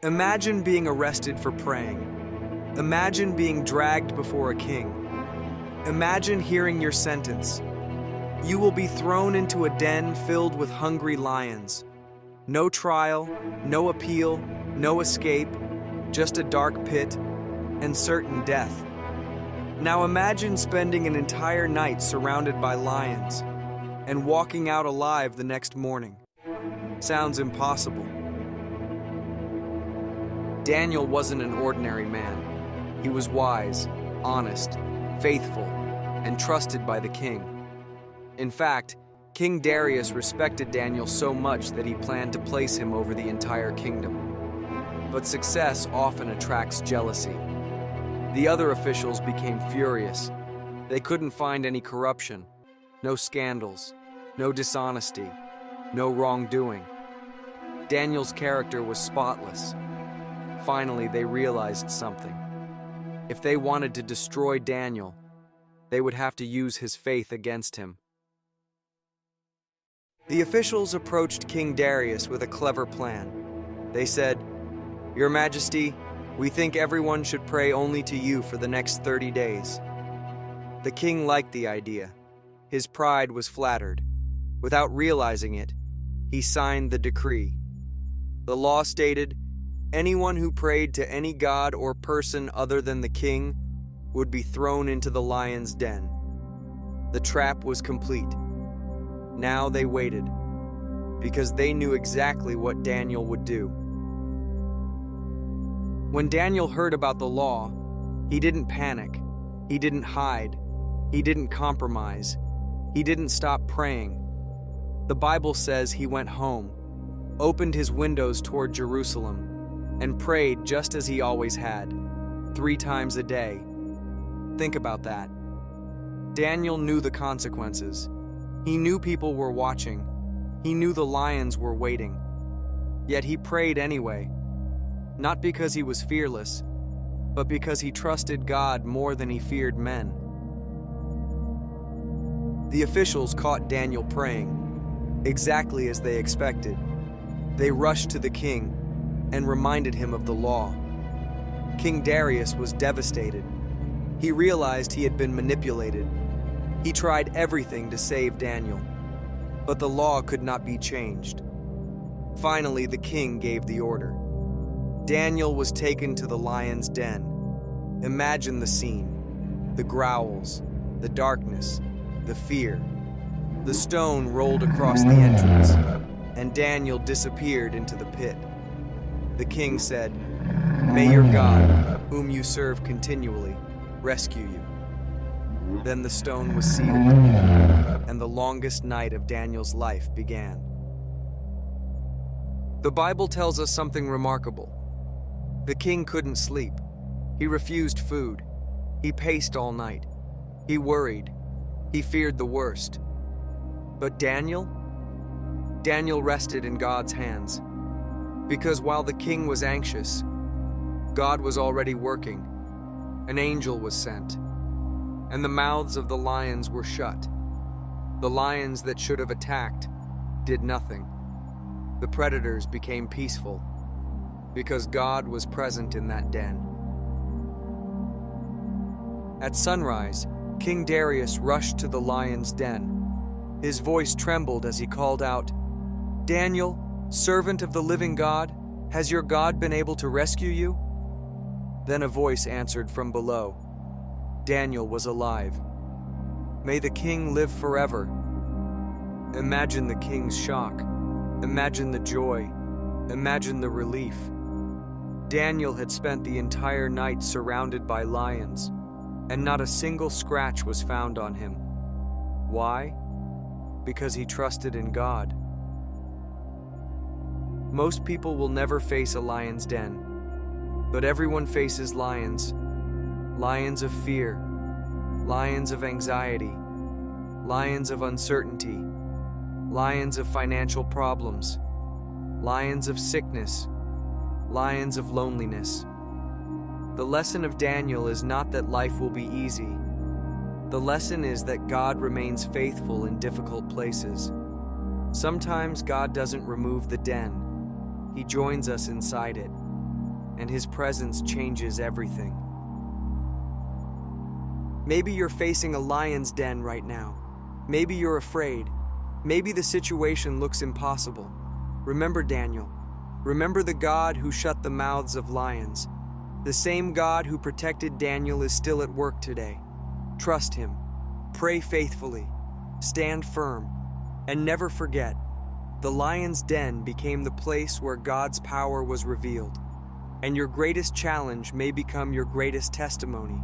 Imagine being arrested for praying. Imagine being dragged before a king. Imagine hearing your sentence. You will be thrown into a den filled with hungry lions. No trial, no appeal, no escape, just a dark pit and certain death. Now imagine spending an entire night surrounded by lions and walking out alive the next morning. Sounds impossible. Daniel wasn't an ordinary man. He was wise, honest, faithful, and trusted by the king. In fact, King Darius respected Daniel so much that he planned to place him over the entire kingdom. But success often attracts jealousy. The other officials became furious. They couldn't find any corruption, no scandals, no dishonesty, no wrongdoing. Daniel's character was spotless. Finally, they realized something. If they wanted to destroy Daniel, they would have to use his faith against him. The officials approached King Darius with a clever plan. They said, "Your Majesty, we think everyone should pray only to you for the next 30 days. The king liked the idea. His pride was flattered. Without realizing it, he signed the decree. The law stated, anyone who prayed to any god or person other than the king would be thrown into the lion's den. The trap was complete. Now they waited, because they knew exactly what Daniel would do. When Daniel heard about the law, he didn't panic, he didn't hide, he didn't compromise, he didn't stop praying. The Bible says he went home, opened his windows toward Jerusalem, and prayed just as he always had, 3 times a day. Think about that. Daniel knew the consequences. He knew people were watching. He knew the lions were waiting. Yet he prayed anyway, not because he was fearless, but because he trusted God more than he feared men. The officials caught Daniel praying, exactly as they expected. They rushed to the king and reminded him of the law. King Darius was devastated. He realized he had been manipulated. He tried everything to save Daniel, but the law could not be changed. Finally, the king gave the order. Daniel was taken to the lion's den. Imagine the scene: the growls, the darkness, the fear. The stone rolled across the entrance, and Daniel disappeared into the pit. The king said, "May your God, whom you serve continually, rescue you." Then the stone was sealed, and the longest night of Daniel's life began. The Bible tells us something remarkable. The king couldn't sleep. He refused food. He paced all night. He worried. He feared the worst. But Daniel rested in God's hands. Because while the king was anxious, God was already working. An angel was sent, and the mouths of the lions were shut. The lions that should have attacked did nothing. The predators became peaceful, because God was present in that den. At sunrise, King Darius rushed to the lion's den. His voice trembled as he called out, "Daniel, servant of the living God, has your God been able to rescue you?" Then a voice answered from below. Daniel was alive. "May the king live forever." Imagine the king's shock. Imagine the joy. Imagine the relief. Daniel had spent the entire night surrounded by lions, and not a single scratch was found on him. Why? Because he trusted in God. Most people will never face a lion's den, but everyone faces lions. Lions of fear, lions of anxiety, lions of uncertainty, lions of financial problems, lions of sickness, lions of loneliness. The lesson of Daniel is not that life will be easy. The lesson is that God remains faithful in difficult places. Sometimes God doesn't remove the den. He joins us inside it. and His presence changes everything. Maybe you're facing a lion's den right now. Maybe you're afraid. Maybe the situation looks impossible. Remember Daniel. Remember the God who shut the mouths of lions. The same God who protected Daniel is still at work today. Trust Him. Pray faithfully. Stand firm. And never forget, the lion's den became the place where God's power was revealed. And your greatest challenge may become your greatest testimony.